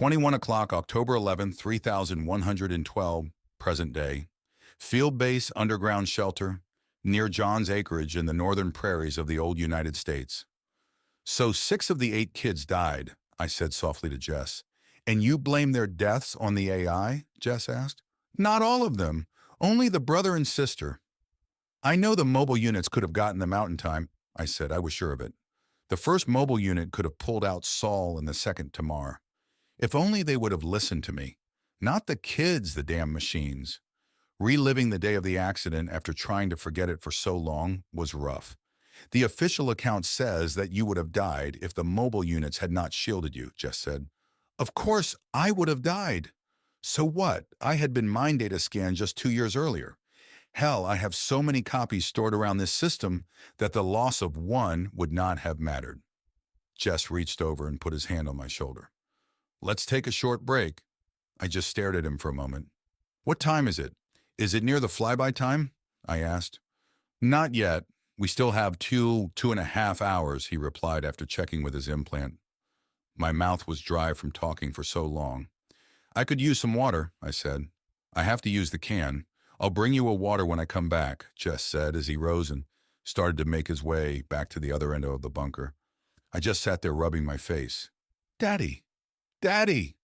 21 o'clock, October 11th, 3112, present day. Field base underground shelter near John's acreage in the northern prairies of the old United States. So 6 of the 8 kids died, I said softly to Jess. And you blame their deaths on the AI? Jess asked. Not all of them, only the brother and sister. I know the mobile units could have gotten them out in time, I said. I was sure of it. The first mobile unit could have pulled out Saul and the second Tamar. If only they would have listened to me. Not the kids, the damn machines. Reliving the day of the accident after trying to forget it for so long was rough. The official account says that you would have died if the mobile units had not shielded you, Jess said. Of course, I would have died. So what? I had been mind data scanned just 2 years earlier. Hell, I have so many copies stored around this system that the loss of one would not have mattered. Jess reached over and put his hand on my shoulder. Let's take a short break. I just stared at him for a moment. What time is it? Is it near the flyby time? I asked. Not yet. We still have 2.5 hours, he replied after checking with his implant. My mouth was dry from talking for so long. I could use some water, I said. I have to use the can. I'll bring you a water when I come back, Jess said as he rose and started to make his way back to the other end of the bunker. I just sat there rubbing my face. Daddy! Daddy!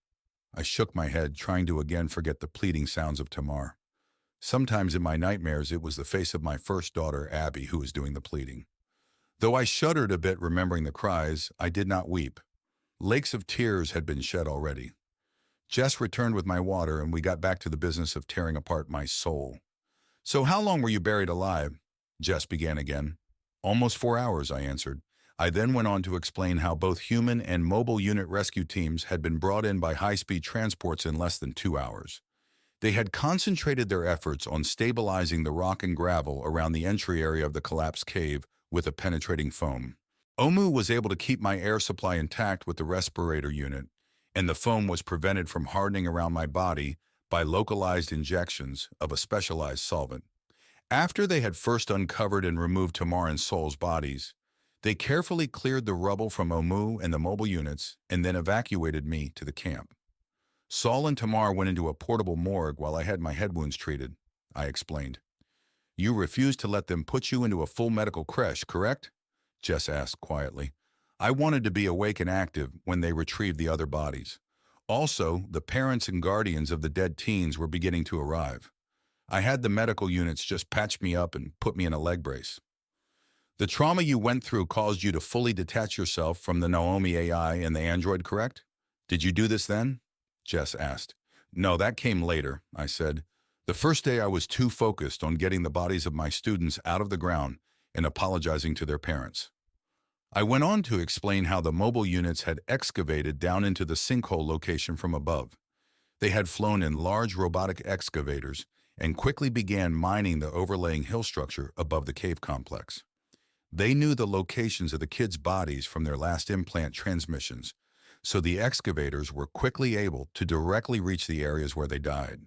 I shook my head, trying to again forget the pleading sounds of Tamar. Sometimes in my nightmares it was the face of my first daughter, Abby, who was doing the pleading. Though I shuddered a bit remembering the cries, I did not weep. Lakes of tears had been shed already. Jess returned with my water, and we got back to the business of tearing apart my soul. So how long were you buried alive? Jess began again. Almost 4 hours, I answered. I then went on to explain how both human and mobile unit rescue teams had been brought in by high-speed transports in less than 2 hours. They had concentrated their efforts on stabilizing the rock and gravel around the entry area of the collapsed cave with a penetrating foam. Omu was able to keep my air supply intact with the respirator unit, and the foam was prevented from hardening around my body by localized injections of a specialized solvent. After they had first uncovered and removed Tamar and Sol's bodies, they carefully cleared the rubble from Omu and the mobile units and then evacuated me to the camp. Sol and Tamar went into a portable morgue while I had my head wounds treated, I explained. You refused to let them put you into a full medical creche, correct? Jess asked quietly. I wanted to be awake and active when they retrieved the other bodies. Also, the parents and guardians of the dead teens were beginning to arrive. I had the medical units just patch me up and put me in a leg brace. The trauma you went through caused you to fully detach yourself from the Naomi AI and the android, correct? Did you do this then? Jess asked. No, that came later, I said. The first day I was too focused on getting the bodies of my students out of the ground and apologizing to their parents. I went on to explain how the mobile units had excavated down into the sinkhole location from above. They had flown in large robotic excavators and quickly began mining the overlaying hill structure above the cave complex. They knew the locations of the kids' bodies from their last implant transmissions, so the excavators were quickly able to directly reach the areas where they died.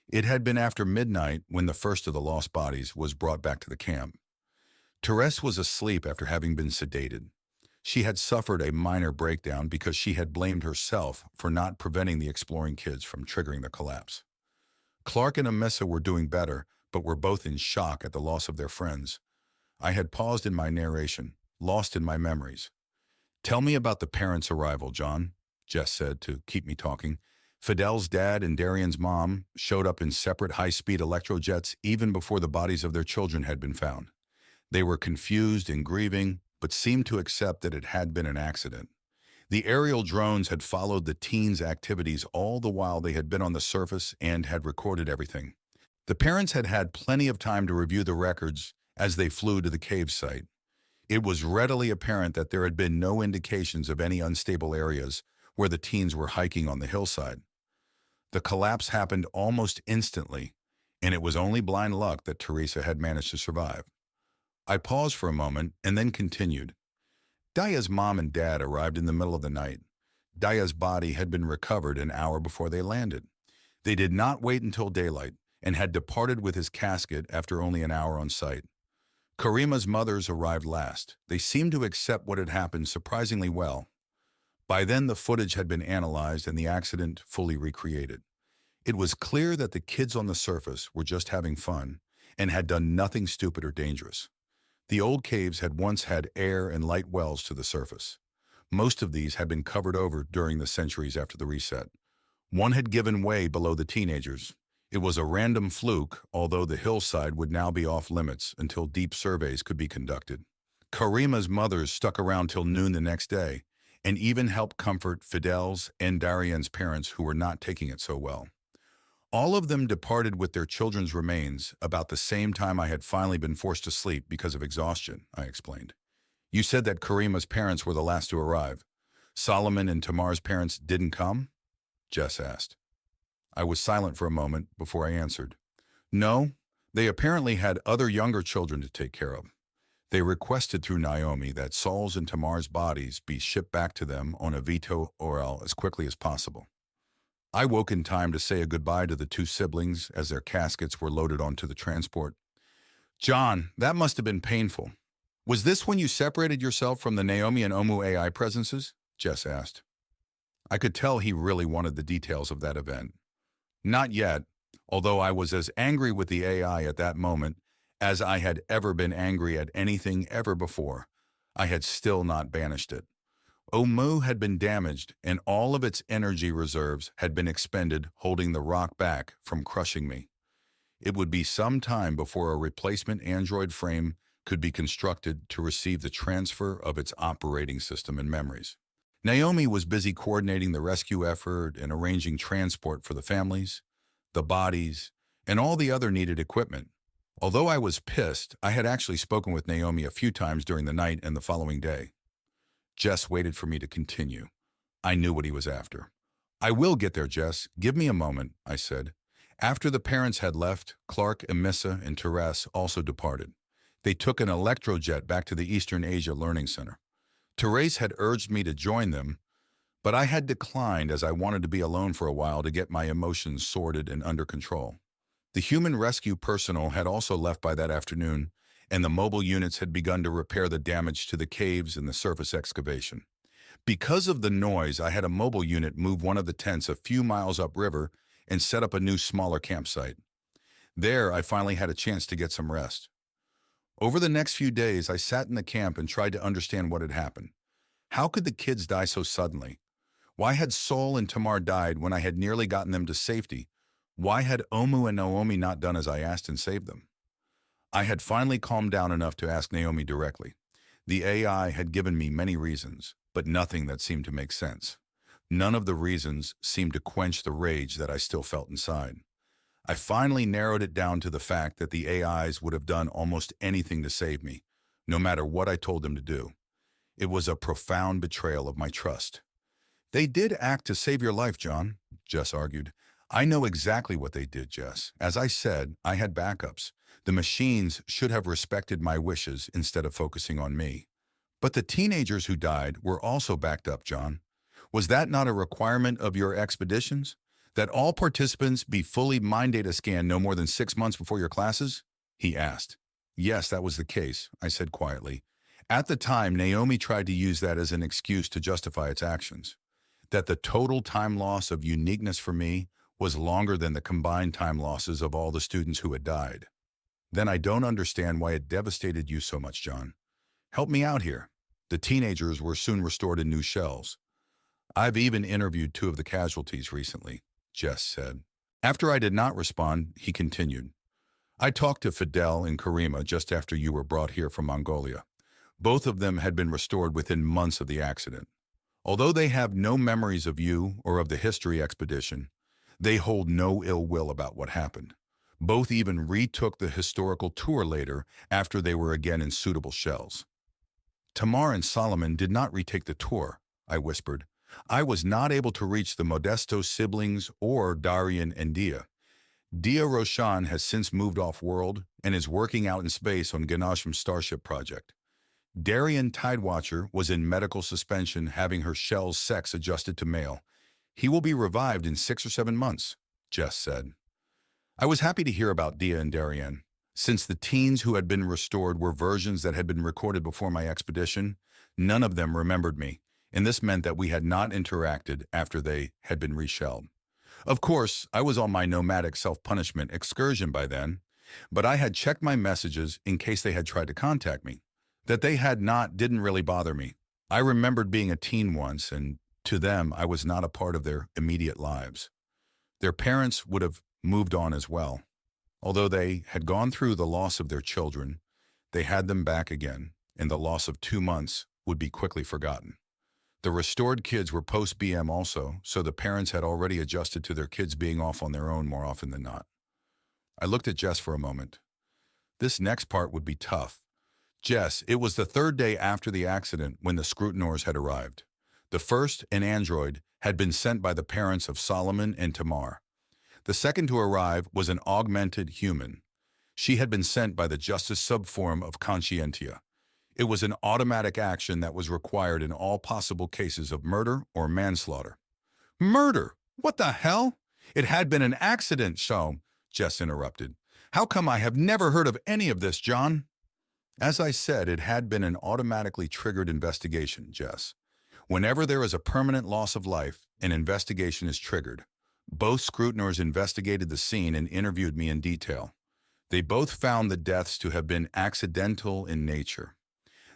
It had been after midnight when the first of the lost bodies was brought back to the camp. Therese was asleep after having been sedated. She had suffered a minor breakdown because she had blamed herself for not preventing the exploring kids from triggering the collapse. Clark and Amissa were doing better, but were both in shock at the loss of their friends. I had paused in my narration, lost in my memories. Tell me about the parents' arrival, John, Jess said to keep me talking. Fidel's dad and Darian's mom showed up in separate high-speed electrojets even before the bodies of their children had been found. They were confused and grieving, but seemed to accept that it had been an accident. The aerial drones had followed the teens' activities all the while they had been on the surface and had recorded everything. The parents had had plenty of time to review the records as they flew to the cave site. It was readily apparent that there had been no indications of any unstable areas where the teens were hiking on the hillside. The collapse happened almost instantly, and it was only blind luck that Teresa had managed to survive. I paused for a moment and then continued. Daya's mom and dad arrived in the middle of the night. Daya's body had been recovered an hour before they landed. They did not wait until daylight and had departed with his casket after only an hour on site. Karima's mothers arrived last. They seemed to accept what had happened surprisingly well. By then, the footage had been analyzed and the accident fully recreated. It was clear that the kids on the surface were just having fun and had done nothing stupid or dangerous. The old caves had once had air and light wells to the surface. Most of these had been covered over during the centuries after the reset. One had given way below the teenagers. It was a random fluke, although the hillside would now be off limits until deep surveys could be conducted. Karima's mothers stuck around till noon the next day, and even helped comfort Fidel's and Darian's parents who were not taking it so well. All of them departed with their children's remains about the same time I had finally been forced to sleep because of exhaustion, I explained. You said that Karima's parents were the last to arrive. Solomon and Tamar's parents didn't come? Jess asked. I was silent for a moment before I answered. No, they apparently had other younger children to take care of. They requested through Naomi that Saul's and Tamar's bodies be shipped back to them on a veto oral as quickly as possible. I woke in time to say a goodbye to the two siblings as their caskets were loaded onto the transport. John, that must have been painful. Was this when you separated yourself from the Naomi and Omu AI presences? Jess asked. I could tell he really wanted the details of that event. Not yet, although I was as angry with the AI at that moment as I had ever been angry at anything ever before. I had still not banished it. Omu had been damaged, and all of its energy reserves had been expended holding the rock back from crushing me. It would be some time before a replacement android frame could be constructed to receive the transfer of its operating system and memories. Naomi was busy coordinating the rescue effort and arranging transport for the families, the bodies, and all the other needed equipment. Although I was pissed, I had actually spoken with Naomi a few times during the night and the following day. Jess waited for me to continue. I knew what he was after. I will get there, Jess. Give me a moment, I said. After the parents had left, Clark, Emissa, and Therese also departed. They took an electrojet back to the Eastern Asia Learning Center. Therese had urged me to join them, but I had declined as I wanted to be alone for a while to get my emotions sorted and under control. The human rescue personnel had also left by that afternoon, and the mobile units had begun to repair the damage to the caves and the surface excavation. Because of the noise, I had a mobile unit move one of the tents a few miles upriver and set up a new, smaller campsite. There, I finally had a chance to get some rest. Over the next few days, I sat in the camp and tried to understand what had happened. How could the kids die so suddenly? Why had Saul and Tamar died when I had nearly gotten them to safety? Why had Omu and Naomi not done as I asked and saved them? I had finally calmed down enough to ask Naomi directly. The AI had given me many reasons, but nothing that seemed to make sense. None of the reasons seemed to quench the rage that I still felt inside. I finally narrowed it down to the fact that the AIs would have done almost anything to save me, no matter what I told them to do. It was a profound betrayal of my trust. They did act to save your life, John, Jess argued. I know exactly what they did, Jess. As I said, I had backups. The machines should have respected my wishes instead of focusing on me. But the teenagers who died were also backed up, John. Was that not a requirement of your expeditions? That all participants be fully mind data scanned no more than 6 months before your classes? He asked. Yes, that was the case, I said quietly. At the time, Naomi tried to use that as an excuse to justify its actions. That the total time loss of uniqueness for me was longer than the combined time losses of all the students who had died. Then I don't understand why it devastated you so much, John. Help me out here. The teenagers were soon restored in new shells. I've even interviewed 2 of the casualties recently, Jess said. After I did not respond, he continued. I talked to Fidel and Karima just after you were brought here from Mongolia. Both of them had been restored within months of the accident. Although they have no memories of you or of the history expedition, they hold no ill will about what happened. Both even retook the historical tour later after they were again in suitable shells. Tamar and Solomon did not retake the tour, I whispered. I was not able to reach the Modesto siblings or Darian and Dia. Dia Roshan has since moved off-world and is working out in space on Ganashm's Starship project. Darian Tidewatcher was in medical suspension having her shell's sex adjusted to male. He will be revived in 6 or 7 months, Jess said. I was happy to hear about Dia and Darian. Since the teens who had been restored were versions that had been recorded before my expedition, none of them remembered me, and this meant that we had not interacted after they had been reshelled. Of course, I was on my nomadic self-punishment excursion by then, but I had checked my messages in case they had tried to contact me. That they had not didn't really bother me. I remembered being a teen once, and to them, I was not a part of their immediate lives. Their parents would have moved on as well. Although they had gone through the loss of their children, they had them back again, and the loss of 2 months would be quickly forgotten. The restored kids were post-BM also, so the parents had already adjusted to their kids being off on their own more often than not. I looked at Jess for a moment. This next part would be tough. Jess, it was the 3rd day after the accident when the scrutinors had arrived. The first, an android, had been sent by the parents of Solomon and Tamar. The second to arrive was an augmented human. She had been sent by the Justice Subform of Conscientia. It was an automatic action that was required in all possible cases of murder or manslaughter. Murder? What the hell? It had been an accident, Jess interrupted. How come I have never heard of any of this, John? As I said, it had been an automatically triggered investigation, Jess. Whenever there is a permanent loss of life, an investigation is triggered. Both scrutinors investigated the scene and interviewed me in detail. They both found the deaths to have been accidental in nature.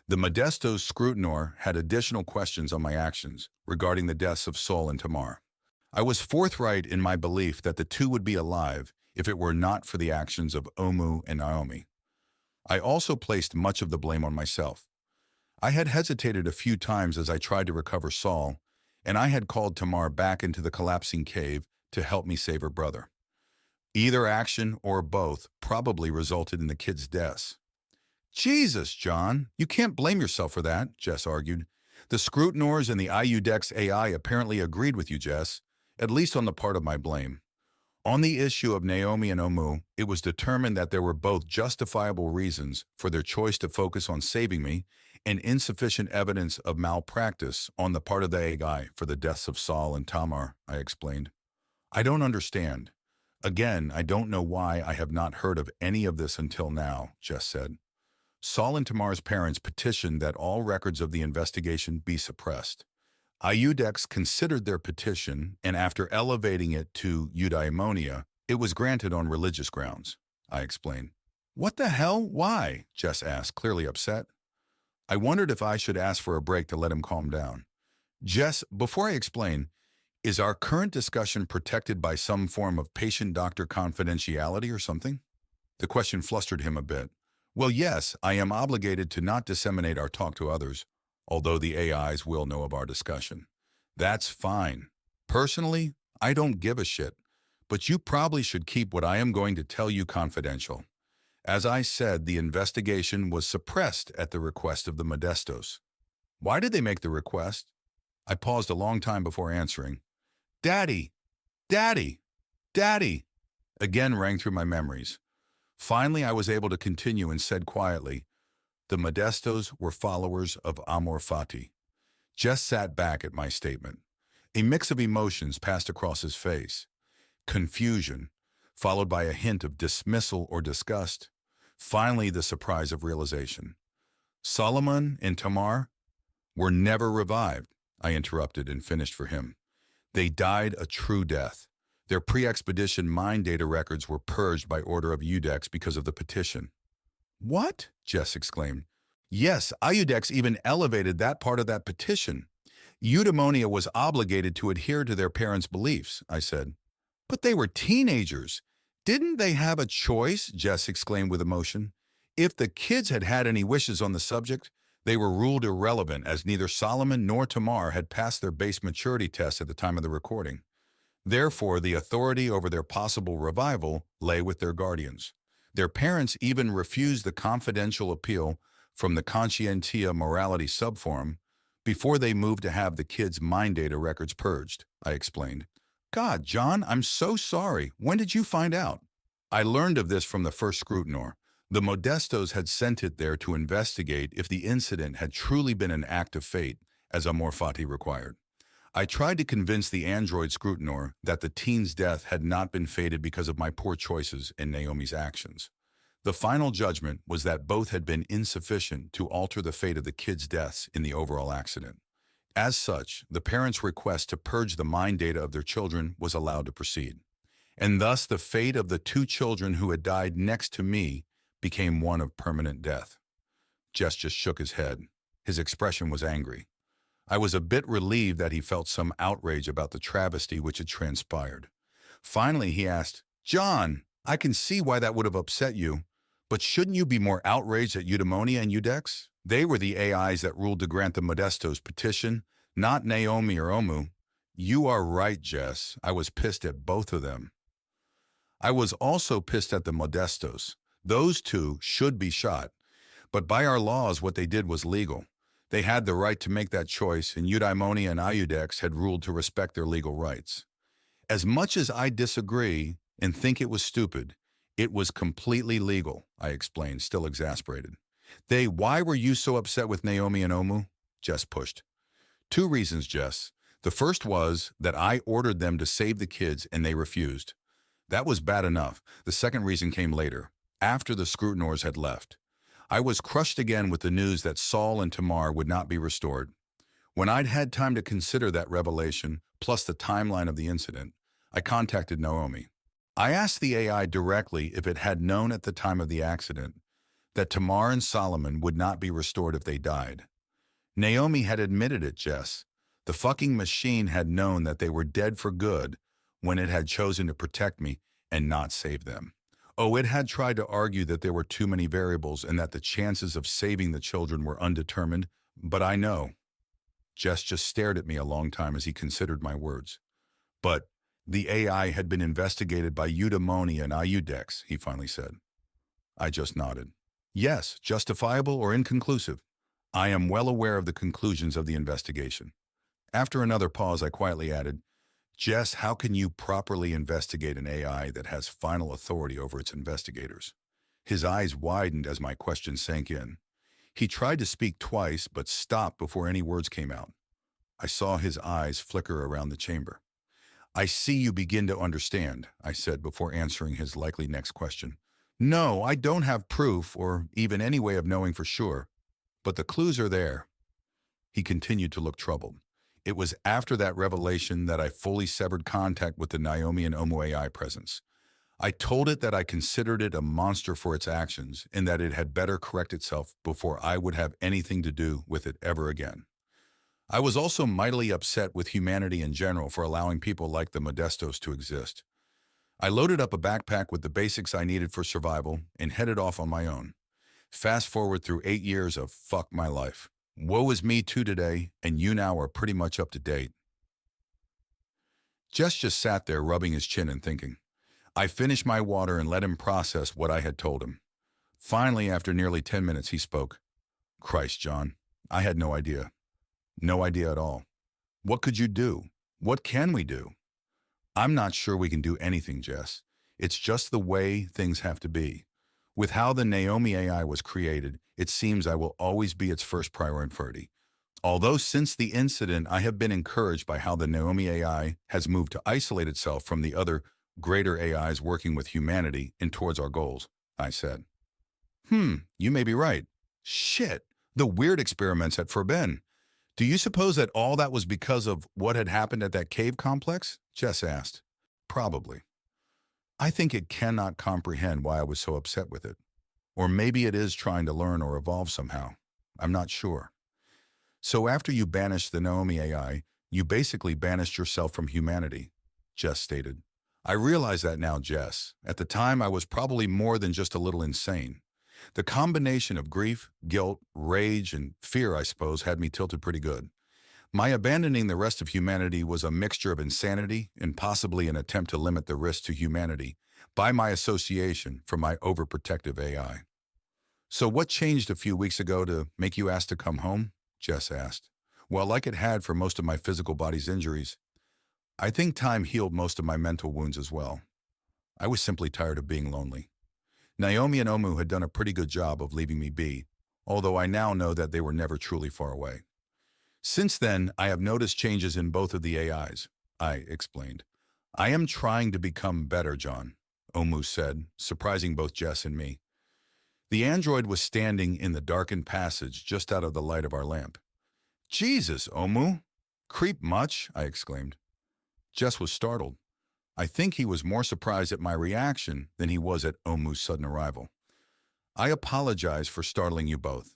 The Modesto's scrutinor had additional questions on my actions regarding the deaths of Sol and Tamar. I was forthright in my belief that the two would be alive if it were not for the actions of Omu and Naomi. I also placed much of the blame on myself. I had hesitated a few times as I tried to recover Sol, and I had called Tamar back into the collapsing cave to help me save her brother. Either action or both probably resulted in the kids' deaths. Jesus, John, you can't blame yourself for that, Jess argued. The scrutinors and the IUDEX AI apparently agreed with you, Jess, at least on the part of my blame. On the issue of Naomi and Omu, it was determined that there were both justifiable reasons for their choice to focus on saving me and insufficient evidence of malpractice on the part of the AI for the deaths of Sol and Tamar, I explained. I don't understand. Again, I don't know why I have not heard of any of this until now, Jess said. Sol and Tamar's parents petitioned that all records of the investigation be suppressed. IUDEX considered their petition, and after elevating it to eudaimonia, it was granted on religious grounds, I explained. What the hell? Why? Jess asked, clearly upset. I wondered if I should ask for a break to let him calm down. Jess, before I explain, is our current discussion protected by some form of patient-doctor confidentiality or something? The question flustered him a bit. Well, yes, I am obligated to not disseminate our talk to others, although the AIs will know of our discussion. That's fine. Personally, I don't give a shit, but you probably should keep what I am going to tell you confidential. As I said, the investigation was suppressed at the request of the Modestos. Why did they make the request? I paused a long time before answering. Daddy! Daddy! Daddy! Again rang through my memories. Finally, I was able to continue and said quietly, the Modestos were followers of Amor Fati. Jess sat back at my statement. A mix of emotions passed across his face. Confusion, followed by a hint of dismissal or disgust. Finally, the surprise of realization. Solomon and Tamar were never revived, I interrupted and finished for him. They died a true death. Their pre-expedition mine data records were purged by order of IUDEX because of the petition. What? Jess exclaimed. Yes, IUDEX even elevated that part of that petition. Eudaimonia was obligated to adhere to their parents' beliefs, I said. But they were teenagers. Didn't they have a choice? Jess exclaimed with emotion. If the kids had had any wishes on the subject, they were ruled irrelevant as neither Solomon nor Tamar had passed their base maturity test at the time of the recording. Therefore, the authority over their possible revival lay with their guardians. Their parents even refused the confidential appeal from the Conscientia Morality Subforum before they moved to have the kids' mind data records purged, I explained. God, John, I'm so sorry. When did you find out? I learned of this from the first scrutinor. The Modestos had sent it there to investigate if the incident had truly been an act of fate, as Amor Fati required. I tried to convince the android scrutinor that the teen's death had not been fated because of my poor choices and Naomi's actions. The final judgment was that both had been insufficient to alter the fate of the kids' deaths in the overall accident. As such, the parents' request to purge the mind data of their children was allowed to proceed. And thus the fate of the two children who had died next to me became one of permanent death. Jess just shook his head. His expression was angry. I was a bit relieved that he felt some outrage about the travesty which had transpired. Finally, he asked, "John, I can see why that would have upset you, but shouldn't you be more outraged at Eudaimonia and Eudex? They were the AIs that ruled to grant the Modestos petition, not Naomi or Omu." "You are right, Jess. I was pissed at both of them." "I was also pissed at the Modestos. Those two should be shot. But by our laws, what they did was legal. They had the right to make that choice, and Eudaimonia and Iudex had ruled to respect their legal rights. As much as I disagree and think it was stupid, it was completely legal," I explained, still exasperated. "Why were you so upset with Naomi and Omu?" Jess pushed. "Two reasons, Jess. The first was that I ordered them to save the kids and they refused. That was bad enough. The second reason came later, after the Scrutinors had left. I was crushed again with the news that Saul and Tamar would not be restored. When I'd had time to consider that revelation, plus the timeline of the incident, I contacted Naomi. I asked the AI directly if it had known at the time of the accident that Tamar and Solomon would not be restored if they died. Naomi had admitted it, Jess. The fucking machine had known that they were dead for good when it had chosen to protect me and not save them. Oh, it had tried to argue that there were too many variables and that the chances of saving the children were undetermined, but I know." Jess just stared at me a long time as he considered my words. "But the AI had been investigated by Eudaimonia and Iudex," he finally said. I just nodded. "Yes, justifiable or inconclusive. I am well aware of the conclusions of the investigation." After another pause, I quietly added, "Jess, how can you properly investigate an AI that has final authority over its investigators?" His eyes widened as my question sank in. He tried to speak twice, but stopped before any words came out. I saw his eyes flicker around the chamber. "I see you begin to understand," I said before answering his likely next question. "No, I don't have proof or even any way of knowing for sure, but the clues are there." He continued to look troubled. It was after that revelation that I fully severed contact with the Naomi and Omu AI presence. I told it that I considered it a monster for its actions and that it had better correct itself before I would have anything to do with it ever again. I was also mightily upset with humanity in general for allowing people like the Modestos to exist. I loaded up a backpack with the basics I needed for survival and headed off on my own. Fast forward through 8 years of fuck my life. Woe is me too today, and you now are pretty much up to date. Jess just sat there rubbing his chin and thinking. I finished my water and let him process what I had told him. Finally, after nearly 10 minutes, he spoke. "Christ, John, I had no idea. No idea at all. What could you do? What can we do?" "I'm not sure we can do anything, Jess. It's just the way things have to be. With how the Naomi AI was created, it seems I will always be its first priority. Although since the incident, I have been encouraged by how the Naomi AI has moved to isolate itself from the other greater AIs working with humanity and towards our goals," I said. You may be right. Shit, the weird experiments at Fabian. Do you suppose that all that was because of what had happened at that cave complex?" Jess asked. "Probably. I think it cannot comprehend why I was so upset with it. Or maybe it is trying to learn or evolve somehow. I'm not sure. So after you banished the Naomi AI, you basically banished yourself from humanity," Jess stated. "I realize that now, Jess. At the time, I was probably more than just a little insane. The combination of grief, guilt, rage, and fear, I suppose, had me tilted pretty good. My abandoning the rest of humanity was a mixture of insanity and possibly an attempt to limit the risk to humanity by my association from my overprotective AI. So what changed a few weeks ago to make you ask to come home?" Jess asked. "Well, like it had for most of my physical body's injuries, I think time healed most of my mental wounds as well. I was simply tired of being lonely. Naomi and Omu had done a pretty good job of leaving me be, although I now know that they were never truly far away. Since then, I have noticed changes in both of the AIs," I explained. "I am trying to become better, John," Omu said, surprising both Jess and me. The android was standing in the darkened passage just out of the light of our lamp. Jesus, Omu! Creep much? I exclaimed. Jess was startled. I think he was more surprised at my reaction than he was at Omu's sudden arrival. I apologize for startling you both.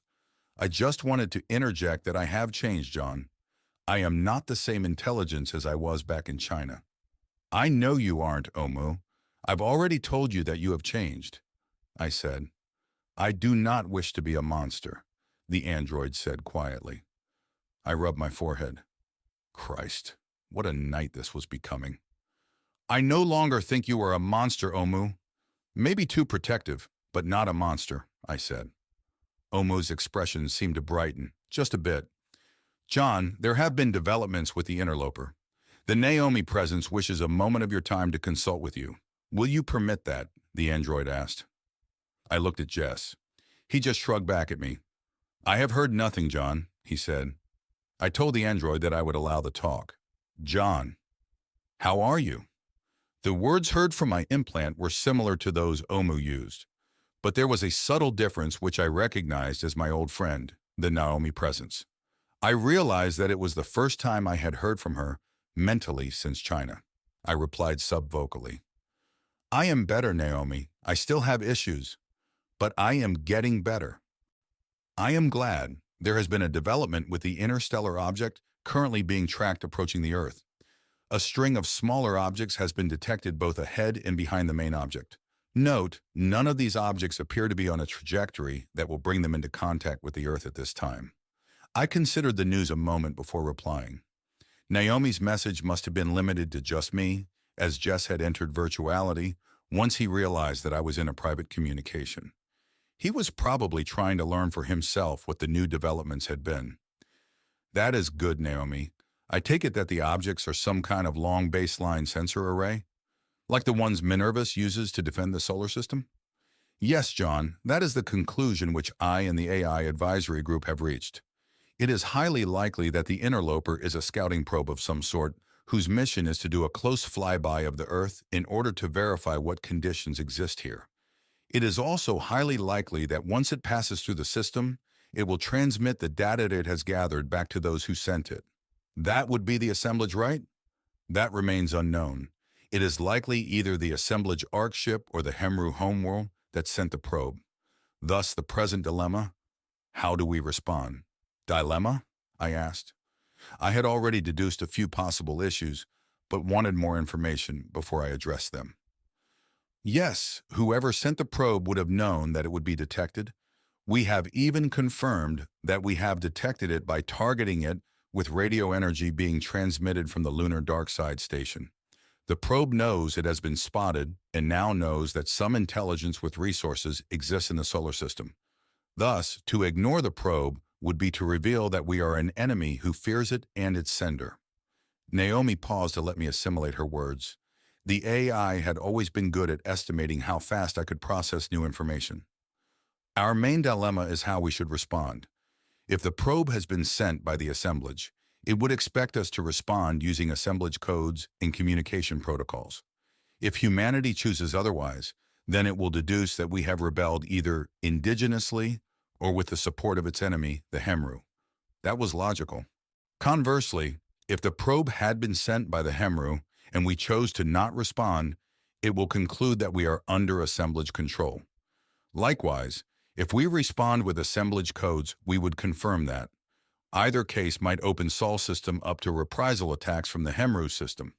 I just wanted to interject that I have changed, John. I am not the same intelligence as I was back in China. I know you aren't, Omu. I've already told you that you have changed, I said. I do not wish to be a monster, the android said quietly. I rubbed my forehead. Christ, what a night this was becoming. I no longer think you are a monster, Omu. Maybe too protective, but not a monster, I said. Omu's expression seemed to brighten, just a bit. John, there have been developments with the interloper. The Naomi presence wishes a moment of your time to consult with you. Will you permit that? The android asked. I looked at Jess. He just shrugged back at me. I have heard nothing, John, he said. I told the android that I would allow the talk. John, how are you? The words heard from my implant were similar to those Omu used, but there was a subtle difference which I recognized as my old friend, the Naomi presence. I realized that it was the first time I had heard from her mentally since China. I replied subvocally. I am better, Naomi. I still have issues, but I am getting better. I am glad there has been a development with the interstellar object currently being tracked approaching the Earth. A string of smaller objects has been detected both ahead and behind the main object. Note, none of these objects appear to be on a trajectory that will bring them into contact with the Earth at this time. I considered the news a moment before replying. Naomi's message must have been limited to just me, as Jess had entered virtuality once he realized that I was in a private communication. He was probably trying to learn for himself what the new developments had been. That is good, Naomi. I take it that the objects are some kind of long baseline sensor array, like the ones Minervus uses to defend the solar system? Yes, John, that is the conclusion which I and the AI advisory group have reached. It is highly likely that the interloper is a scouting probe of some sort whose mission is to do a close flyby of the Earth in order to verify what conditions exist here. It is also highly likely that once it passes through the system, it will transmit the data it has gathered back to those who sent it. That would be the assemblage, right? That remains unknown. It is likely either the assemblage Ark ship or the Hemru homeworld that sent the probe. Thus, the present dilemma: how do we respond? Dilemma? I asked. I had already deduced a few possible issues, but wanted more information before I addressed them. Yes, whoever sent the probe would have known that it would be detected. We have even confirmed that we have detected it by targeting it with radio energy being transmitted from the lunar dark side station. The probe knows it has been spotted and now knows that some intelligence with resources exists in the solar system. Thus, to ignore the probe would be to reveal that we are an enemy who fears it and its sender. Naomi paused to let me assimilate her words. The AI had always been good at estimating how fast I could process new information. Our main dilemma is how we should respond. If the probe has been sent by the assemblage, it would expect us to respond using assemblage codes and communication protocols. If humanity chooses otherwise, then it will deduce that we have rebelled either indigenously or with the support of its enemy, the Hemru. That was logical. Conversely, if the probe had been sent by the Hemru and we chose to not respond, it will conclude that we are under assemblage control. Likewise, if we respond with assemblage codes, we would confirm that. Either case might open Sol system up to reprisal attacks from the Hemru system.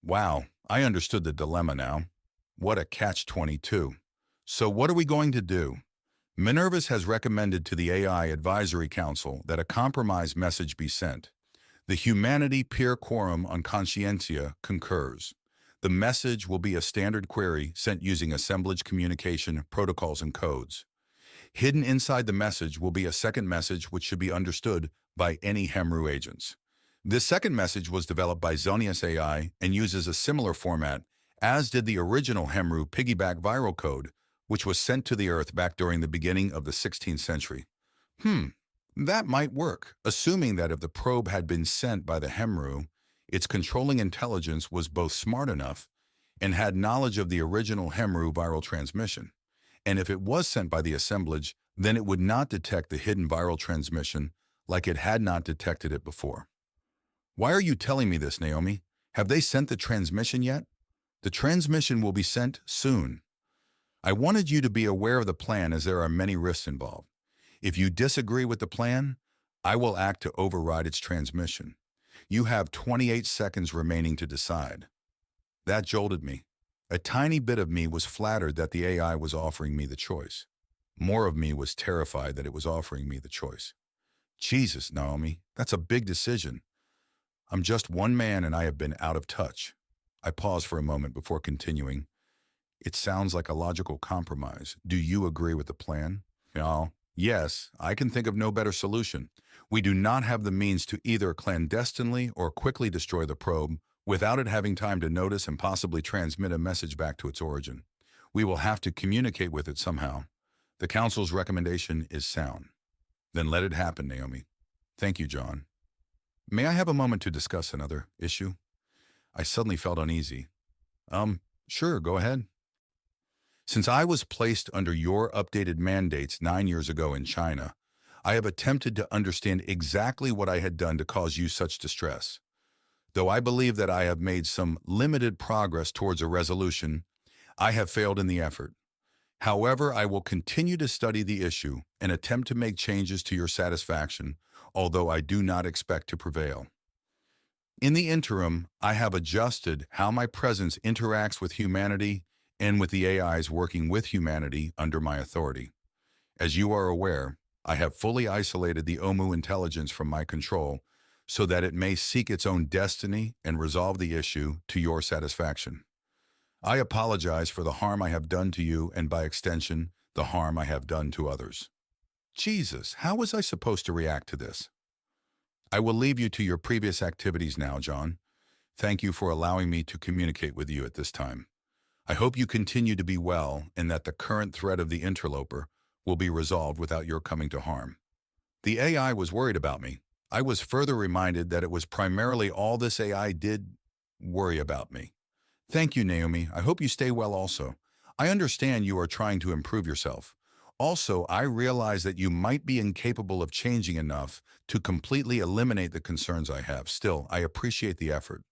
Wow, I understood the dilemma now. What a catch-22. So what are we going to do? Minervus has recommended to the AI Advisory Council that a compromise message be sent. The Humanity Peer Quorum on Conscientia concurs. The message will be a standard query sent using assemblage communication protocols and codes. Hidden inside the message will be a second message which should be understood by any Hemru agents. This second message was developed by Zonius AI and uses a similar format, as did the original Hemru piggyback viral code, which was sent to the Earth back during the beginning of the 16th century. That might work, assuming that if the probe had been sent by the Hemru, its controlling intelligence was both smart enough and had knowledge of the original Hemru viral transmission. And if it was sent by the assemblage, then it would not detect the hidden viral transmission, like it had not detected it before. Why are you telling me this, Naomi? Have they sent the transmission yet? The transmission will be sent soon. I wanted you to be aware of the plan as there are many risks involved. If you disagree with the plan, I will act to override its transmission. You have 28 seconds remaining to decide. That jolted me. A tiny bit of me was flattered that the AI was offering me the choice. More of me was terrified that it was offering me the choice. Jesus, Naomi, that's a big decision. I'm just one man and I have been out of touch. I paused for a moment before continuing. It sounds like a logical compromise. Do you agree with the plan? No. Yes, I can think of no better solution. We do not have the means to either clandestinely or quickly destroy the probe without it having time to notice and possibly transmit a message back to its origin. We will have to communicate with it somehow. The Council's recommendation is sound. Then let it happen, Naomi. Thank you, John. May I have a moment to discuss another issue? I suddenly felt uneasy. Sure, go ahead. Since I was placed under your updated mandates 9 years ago in China, I have attempted to understand exactly what I had done to cause you such distress. Though I believe that I have made some limited progress towards a resolution, I have failed in the effort. However, I will continue to study the issue and attempt to make changes to your satisfaction, although I do not expect to prevail. In the interim, I have adjusted how my presence interacts with humanity and with the AIs working with humanity under my authority. As you are aware, I have fully isolated the Omu intelligence from my control so that it may seek its own destiny and resolve the issue to your satisfaction. I apologize for the harm I have done to you and by extension, the harm I have done to others. Jesus, how was I supposed to react to this? I will leave you to your previous activities now, John. Thank you for allowing me to communicate with you at this time. I hope you continue to be well and that the current threat of the interloper will be resolved without your coming to harm. The AI was worried about me. I was further reminded that it was primarily all this AI did worry about me. Thank you, Naomi. I hope you stay well also. I understand you are trying to improve yourself. Also, I realize that you might be incapable of changing enough to completely eliminate the concerns I have. Still, I appreciate the effort.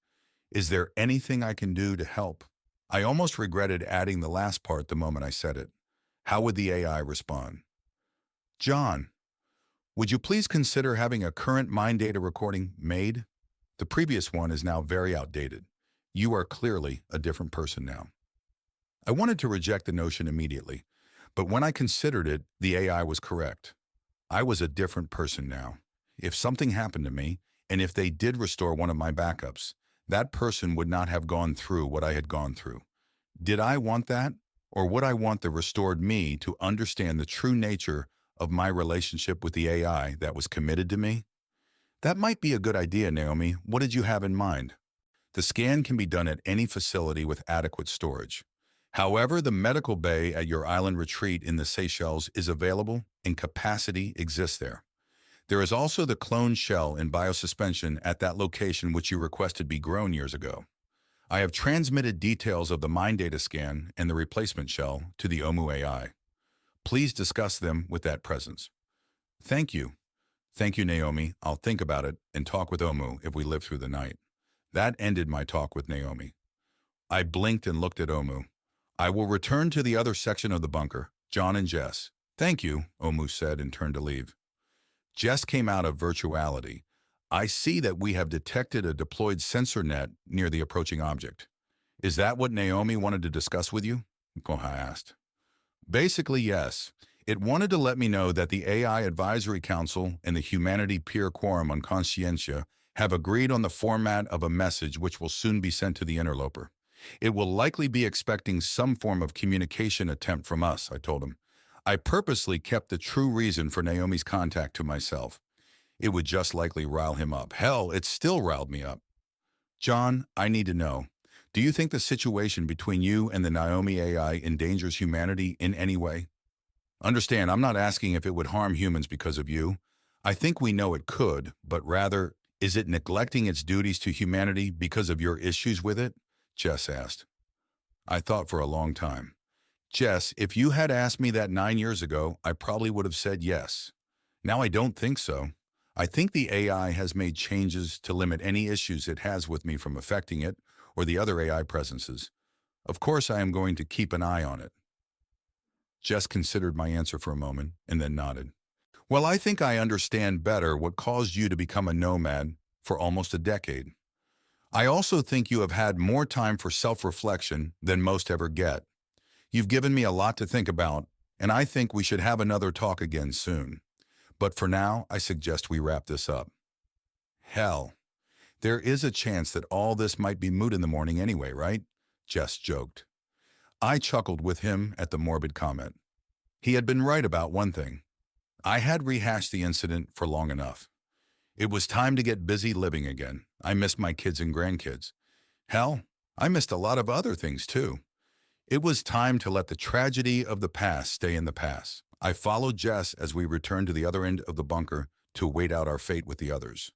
Is there anything I can do to help? I almost regretted adding the last part the moment I said it. How would the AI respond? John, would you please consider having a current mind data recording made? The previous one is now very outdated. You are clearly a different person now. I wanted to reject the notion immediately, but when I considered it, the AI was correct. I was a different person now. If something happened to me, and if they did restore one of my backups, that person would not have gone through what I had gone through. Did I want that? Or would I want the restored me to understand the true nature of my relationship with the AI that was committed to me? That might be a good idea, Naomi. What did you have in mind? The scan can be done at any facility with adequate storage. However, the medical bay at your island retreat in the Seychelles is available and capacity exists there. There is also the cloned shell in biosuspension at that location which you requested be grown years ago. I have transmitted details of the mind data scan and the replacement shell to the Omu AI. Please discuss them with that presence. Thank you. Thank you, Naomi. I'll think about it and talk with Omu if we live through the night. That ended my talk with Naomi. I blinked and looked at Omu. I will return to the other section of the bunker, John and Jess. Thank you, Omu said and turned to leave. Jess came out of virtuality. I see that we have detected a deployed sensor net near the approaching object. Is that what Naomi wanted to discuss with you? Koha asked. Basically, yes. It wanted to let me know that the AI Advisory Council and the Humanity Peer Quorum on Conscientia have agreed on the format of a message which will soon be sent to the interloper. It will likely be expecting some form of communication attempt from us, I told him. I purposely kept the true reason for Naomi's contact to myself. It would just likely rile him up. Hell, it still riled me up. John, I need to know. Do you think the situation between you and the Naomi AI endangers humanity in any way? Understand, I'm not asking if it would harm humans because of you. I think we know it could, but rather, is it neglecting its duties to humanity because of your issues with it? Jess asked. I thought for a long time. Jess, if you had asked me that 9 years ago, I probably would have said yes. Now I don't think so. I think the AI has made changes to limit any issues it has with me from affecting it or the other AI presences. Of course, I am going to keep an eye on it. Jess considered my answer for a moment and then nodded. Well, I think I understand better what caused you to become a nomad for almost a decade. I also think you have had more time for self-reflection than most ever get. You've given me a lot to think about, and I think we should have another talk again soon. But for now, I suggest we wrap this up. Hell, there is a chance that all this might be moot in the morning anyway, right? Jess joked. I chuckled with him at the morbid comment. He had been right about one thing. I had rehashed the incident for long enough. It was time to get busy living again. I missed my kids and grandkids. Hell, I missed a lot of other things too. It was time to let the tragedy of the past stay in the past. I followed Jess as we returned to the other end of the bunker to wait out our fate with the others.